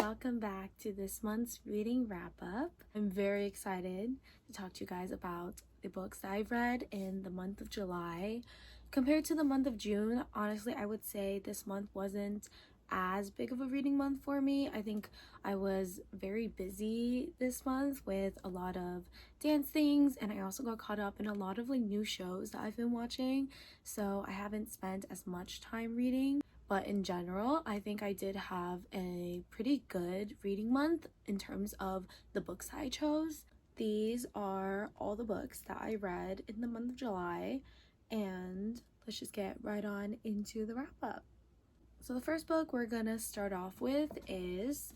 welcome back to this month's reading wrap-up. I'm very excited to talk to you guys about the books that I've read in the month of July. Compared to the month of June, honestly, I would say this month wasn't as big of a reading month for me. I think I was very busy this month with a lot of dance things, and I also got caught up in a lot of new shows that I've been watching, so I haven't spent as much time reading. But in general, I think I did have a pretty good reading month in terms of the books I chose. These are all the books that I read in the month of July, and let's just get right on into the wrap-up. So the first book we're gonna start off with is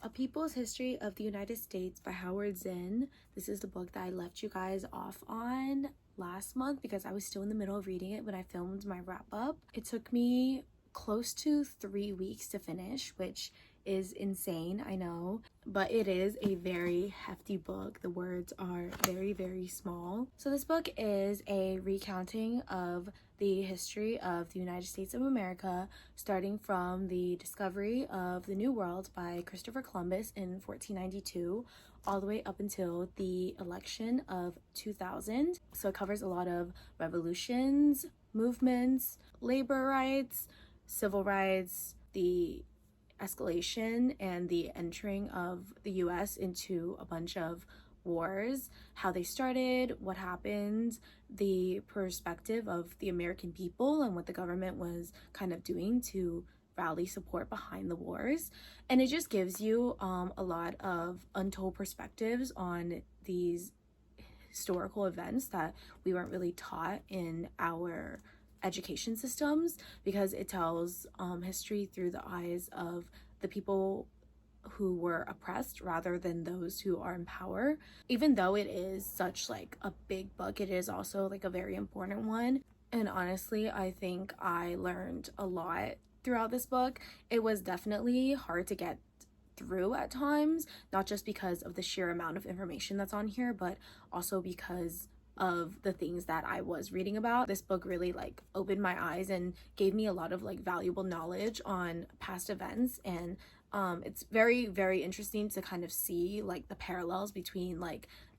A People's History of the United States by Howard Zinn. This is the book that I left you guys off on last month because I was still in the middle of reading it when I filmed my wrap-up. It took me close to 3 weeks to finish, which is insane, I know, but it is a very hefty book. The words are very, very small. So this book is a recounting of the history of the United States of America, starting from the discovery of the New World by Christopher Columbus in 1492 all the way up until the election of 2000. So it covers a lot of revolutions, movements, labor rights, civil rights, the escalation and the entering of the US into a bunch of wars, how they started, what happened, the perspective of the American people and what the government was kind of doing to rally support behind the wars. And it just gives you a lot of untold perspectives on these historical events that we weren't really taught in our education systems, because it tells history through the eyes of the people who were oppressed rather than those who are in power. Even though it is such a big book, it is also a very important one. And honestly, I think I learned a lot throughout this book. It was definitely hard to get through at times, not just because of the sheer amount of information that's on here, but also because of the things that I was reading about. This book really opened my eyes and gave me a lot of valuable knowledge on past events, and it's very, very interesting to kind of see the parallels between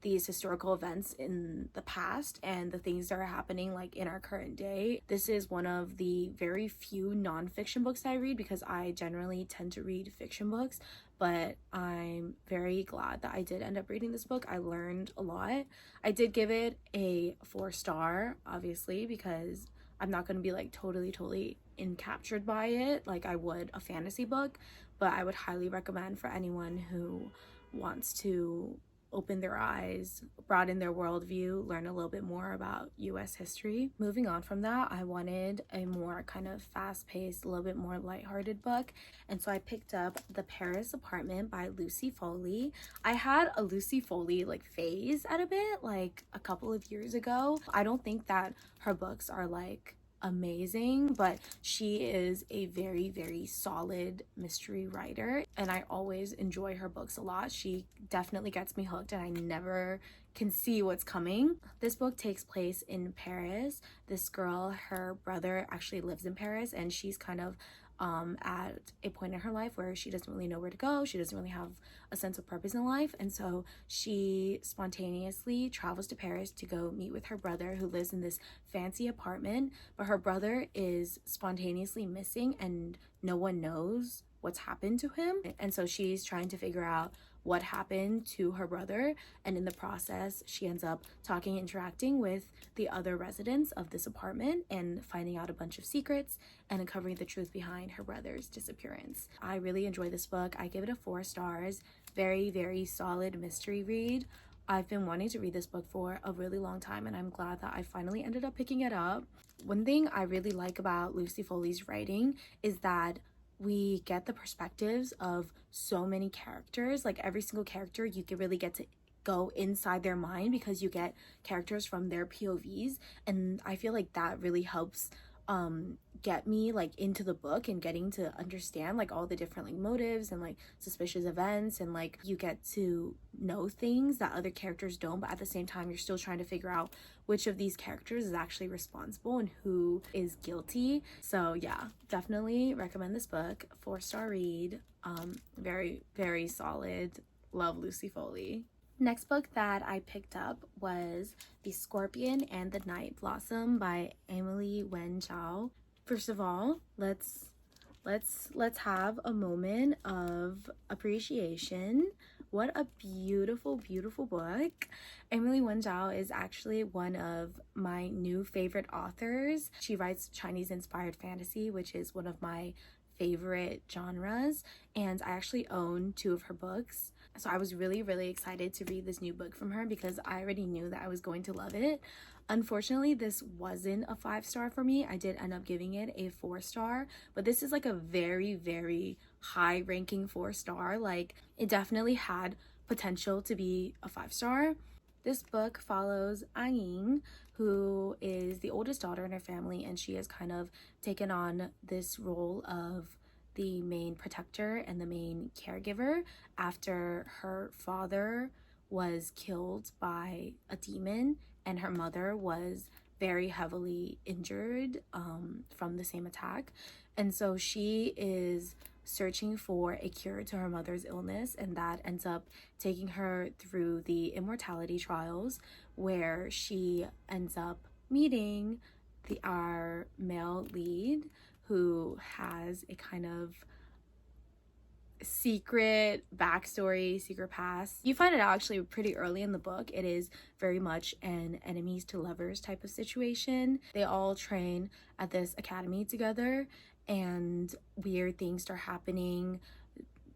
these historical events in the past and the things that are happening in our current day. This is one of the very few nonfiction books I read, because I generally tend to read fiction books, but I'm very glad that I did end up reading this book. I learned a lot. I did give it a 4-star, obviously, because I'm not going to be totally encaptured by it like I would a fantasy book, but I would highly recommend for anyone who wants to open their eyes, broaden their worldview, learn a little bit more about US history. Moving on from that, I wanted a more kind of fast-paced, a little bit more lighthearted book, and so I picked up The Paris Apartment by Lucy Foley. I had a Lucy Foley phase at a bit a couple of years ago. I don't think that her books are amazing, but she is a very, very solid mystery writer, and I always enjoy her books a lot. She definitely gets me hooked, and I never can see what's coming. This book takes place in Paris. This girl, her brother actually lives in Paris, and she's kind of at a point in her life where she doesn't really know where to go. She doesn't really have a sense of purpose in life, and so she spontaneously travels to Paris to go meet with her brother, who lives in this fancy apartment, but her brother is spontaneously missing and no one knows what's happened to him. And so she's trying to figure out what happened to her brother, and in the process she ends up talking, interacting with the other residents of this apartment and finding out a bunch of secrets and uncovering the truth behind her brother's disappearance. I really enjoy this book. I give it a 4 stars. Very, very solid mystery read. I've been wanting to read this book for a really long time, and I'm glad that I finally ended up picking it up. One thing I really like about Lucy Foley's writing is that we get the perspectives of so many characters. Every single character, you can really get to go inside their mind because you get characters from their POVs, and I feel that really helps get me like into the book and getting to understand like all the different like motives and like suspicious events, and like you get to know things that other characters don't, but at the same time you're still trying to figure out which of these characters is actually responsible and who is guilty. So yeah, definitely recommend this book. 4-star read. Very, very solid. Love Lucy Foley. Next book that I picked up was The Scorpion and the Night Blossom by Emily Wen Zhao. First of all, let's have a moment of appreciation. What a beautiful, beautiful book. Emily Wen Zhao is actually one of my new favorite authors. She writes Chinese inspired fantasy, which is one of my favorite genres, and I actually own 2 of her books. So I was really, really excited to read this new book from her because I already knew that I was going to love it. Unfortunately, this wasn't a 5-star for me. I did end up giving it a 4-star, but this is like a very, very high ranking 4-star. Like, it definitely had potential to be a 5-star. This book follows An Ying, who is the oldest daughter in her family, and she has kind of taken on this role of the main protector and the main caregiver after her father was killed by a demon and her mother was very heavily injured from the same attack. And so she is searching for a cure to her mother's illness, and that ends up taking her through the immortality trials, where she ends up meeting our male lead, who has a kind of secret backstory, secret past. You find it out actually pretty early in the book. It is very much an enemies to lovers type of situation. They all train at this academy together, and weird things start happening.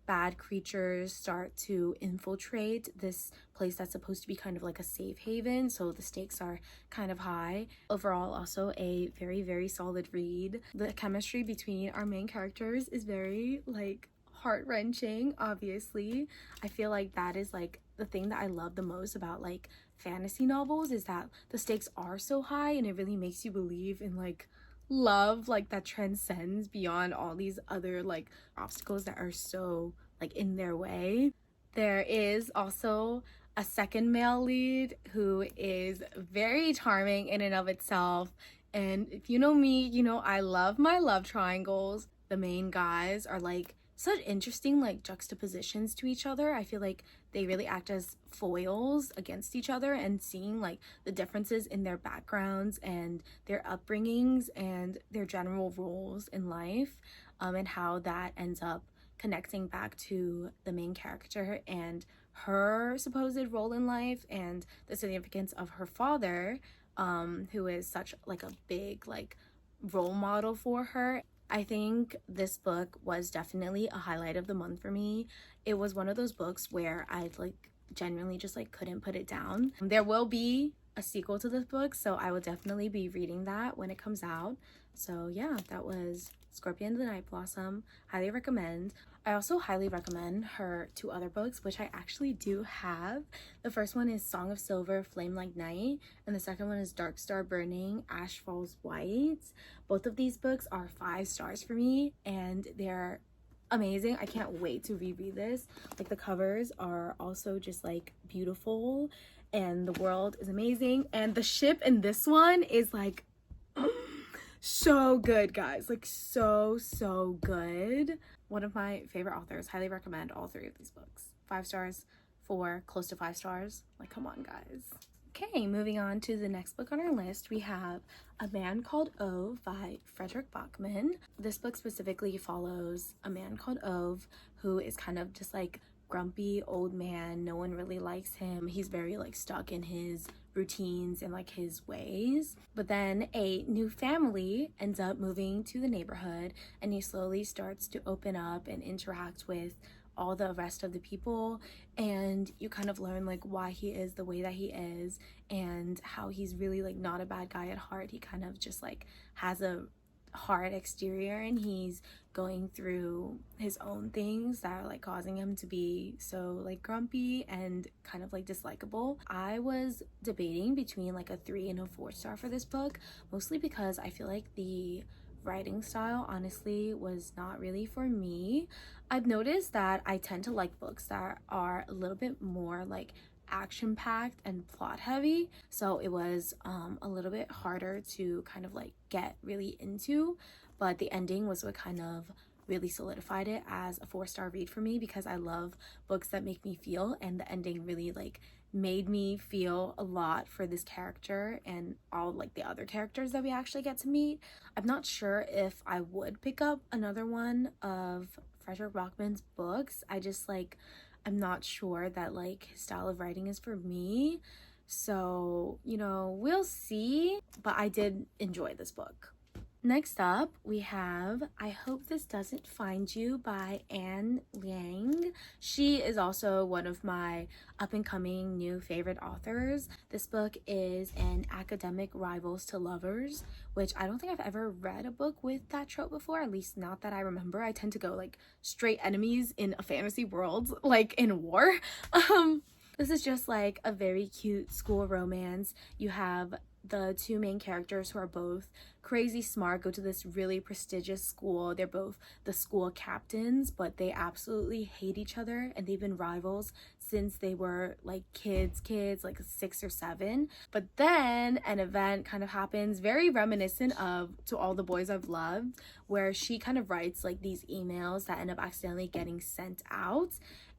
Bad creatures start to infiltrate this place that's supposed to be kind of like a safe haven, so the stakes are kind of high. Overall, also a very, very solid read. The chemistry between our main characters is very like heart-wrenching. Obviously, I feel like that is like the thing that I love the most about like fantasy novels, is that the stakes are so high and it really makes you believe in like love like that transcends beyond all these other like obstacles that are so like in their way. There is also a second male lead who is very charming in and of itself, and if you know me, you know I love my love triangles. The main guys are like such interesting like juxtapositions to each other. I feel like they really act as foils against each other, and seeing like the differences in their backgrounds and their upbringings and their general roles in life, and how that ends up connecting back to the main character and her supposed role in life and the significance of her father, who is such like a big like role model for her. I think this book was definitely a highlight of the month for me. It was one of those books where I like genuinely just like couldn't put it down. There will be a sequel to this book, so I will definitely be reading that when it comes out. So yeah, that was Scorpion and the Night Blossom. Highly recommend. I also highly recommend her 2 other books, which I actually do have. The first one is Song of Silver, Flame Like Night, and the second one is Dark Star Burning, Ash Falls White. Both of these books are 5 stars for me, and they're amazing. I can't wait to reread this. Like, the covers are also just like beautiful, and the world is amazing, and the ship in this one is like so good, guys. Like, so good. One of my favorite authors. Highly recommend all 3 of these books. 5 stars, 4, close to 5 stars. Like, come on, guys. Okay, moving on to the next book on our list, we have A Man Called Ove by Frederick Bachman. This book specifically follows a man called Ove, who is kind of just like grumpy old man. No one really likes him. He's very like stuck in his routines and like his ways. But then a new family ends up moving to the neighborhood, and he slowly starts to open up and interact with all the rest of the people, and you kind of learn like why he is the way that he is and how he's really like not a bad guy at heart. He kind of just like has a hard exterior, and he's going through his own things that are like causing him to be so like grumpy and kind of like dislikable. I was debating between like a 3 and a 4 star for this book, mostly because I feel like the writing style honestly was not really for me. I've noticed that I tend to like books that are a little bit more like action packed and plot heavy, so it was a little bit harder to kind of like get really into, but the ending was what kind of really solidified it as a 4-star read for me, because I love books that make me feel, and the ending really like made me feel a lot for this character and all like the other characters that we actually get to meet. I'm not sure if I would pick up another one of Frederick Bachman's books. I'm not sure that like his style of writing is for me. So, we'll see, but I did enjoy this book. Next up, we have I Hope This Doesn't Find You by Anne Liang. She is also one of my up-and-coming new favorite authors. This book is an academic rivals to lovers, which I don't think I've ever read a book with that trope before, at least not that I remember. I tend to go like straight enemies in a fantasy world, like in war. This is just like a very cute school romance. You have the two main characters who are both crazy smart, go to this really prestigious school. They're both the school captains, but they absolutely hate each other, and they've been rivals since they were like kids, like 6 or 7. But then an event kind of happens, very reminiscent of To All the Boys I've Loved, where she kind of writes like these emails that end up accidentally getting sent out.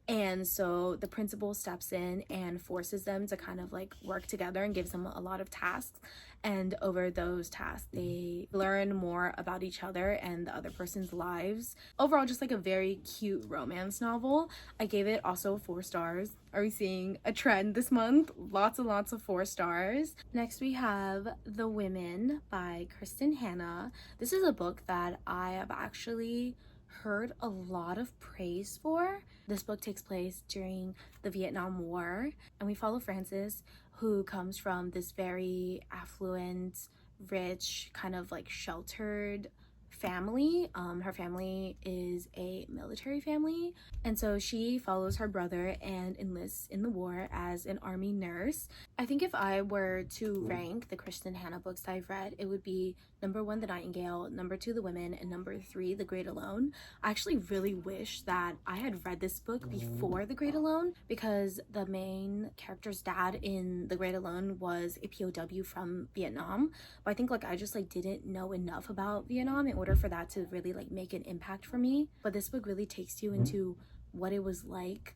And so the principal steps in and forces them to kind of like work together and gives them a lot of tasks. And over those tasks, they learn more about each other and the other person's lives. Overall, just like a very cute romance novel. I gave it also 4 stars. Are we seeing a trend this month? Lots and lots of 4 stars. Next, we have The Women by Kristen Hanna. This is a book that I have actually heard a lot of praise for. This book takes place during the Vietnam War, and we follow Frances, who comes from this very affluent, rich, kind of like sheltered family. Her family is a military family, and so she follows her brother and enlists in the war as an army nurse. I think if I were to rank the Kristen Hanna books that I've read, it would be number 1, The Nightingale, number 2, The Women, and number 3, The Great Alone. I actually really wish that I had read this book before The Great Alone, because the main character's dad in The Great Alone was a POW from Vietnam. But I think like I just like didn't know enough about Vietnam in order for that to really like make an impact for me. But this book really takes you into what it was like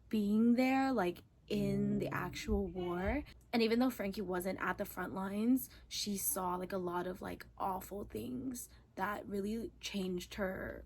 being there, like in the actual war. And even though Frankie wasn't at the front lines, she saw like a lot of like awful things that really changed her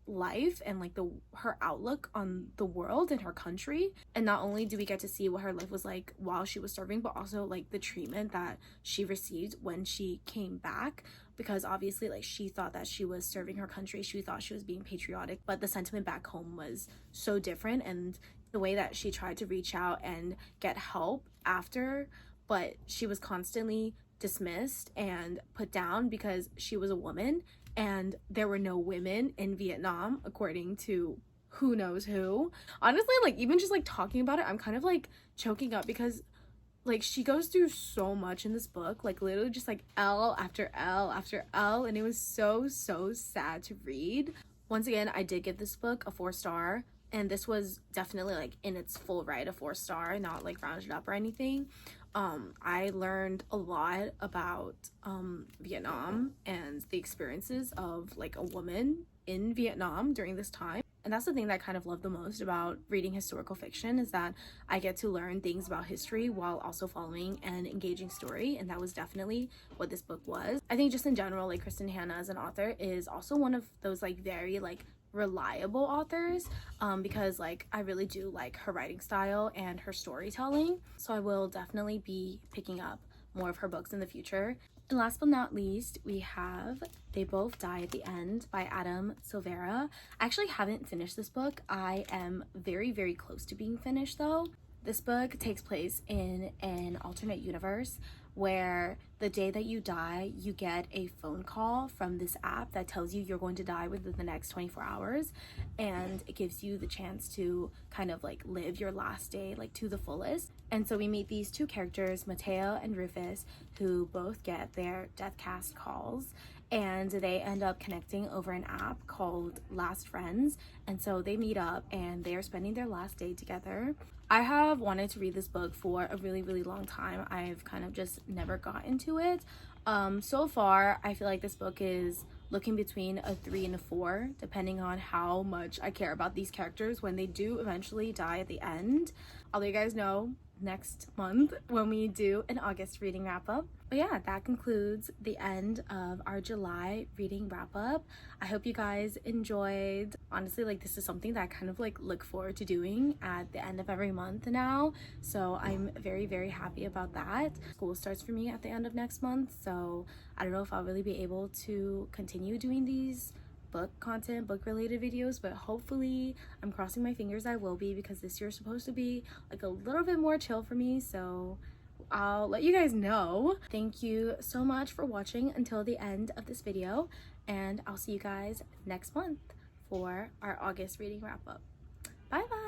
life and like her outlook on the world and her country. And not only do we get to see what her life was like while she was serving, but also like the treatment that she received when she came back, because obviously like she thought that she was serving her country, she thought she was being patriotic, but the sentiment back home was so different. And the way that she tried to reach out and get help after, but she was constantly dismissed and put down because she was a woman, and there were no women in Vietnam according to who knows who. Honestly, like even just like talking about it, I'm kind of like choking up, because like she goes through so much in this book, like literally just like L after L after L, and it was so sad to read. Once again, I did give this book a 4 star, and this was definitely like in its full right a 4 star, not like rounded up or anything. I learned a lot about Vietnam and the experiences of like a woman in Vietnam during this time. And that's the thing that I kind of love the most about reading historical fiction, is that I get to learn things about history while also following an engaging story, and that was definitely what this book was. I think just in general, like Kristen Hanna as an author is also one of those like very like reliable authors, because like I really do like her writing style and her storytelling, so I will definitely be picking up more of her books in the future. And last but not least, we have They Both Die at the End by Adam Silvera. I actually haven't finished this book. I am very close to being finished though. This book takes place in an alternate universe where the day that you die, you get a phone call from this app that tells you you're going to die within the next 24 hours. And it gives you the chance to kind of like live your last day like to the fullest. And so we meet these 2 characters, Mateo and Rufus, who both get their death cast calls. and they end up connecting over an app called Last Friends, and so they meet up and they are spending their last day together. I have wanted to read this book for a really long time. I've kind of just never gotten to it. So far I feel like this book is looking between a 3 and a 4, depending on how much I care about these characters when they do eventually die at the end. I'll let you guys know next month when we do an August reading wrap up. But yeah, that concludes the end of our July reading wrap up. I hope you guys enjoyed. Honestly, like, this is something that I kind of like look forward to doing at the end of every month now, so I'm very happy about that. School starts for me at the end of next month, so I don't know if I'll really be able to continue doing these book content, book related videos, but hopefully, I'm crossing my fingers, I will be, because this year is supposed to be like a little bit more chill for me, so I'll let you guys know. Thank you so much for watching until the end of this video, and I'll see you guys next month for our August reading wrap up. Bye bye.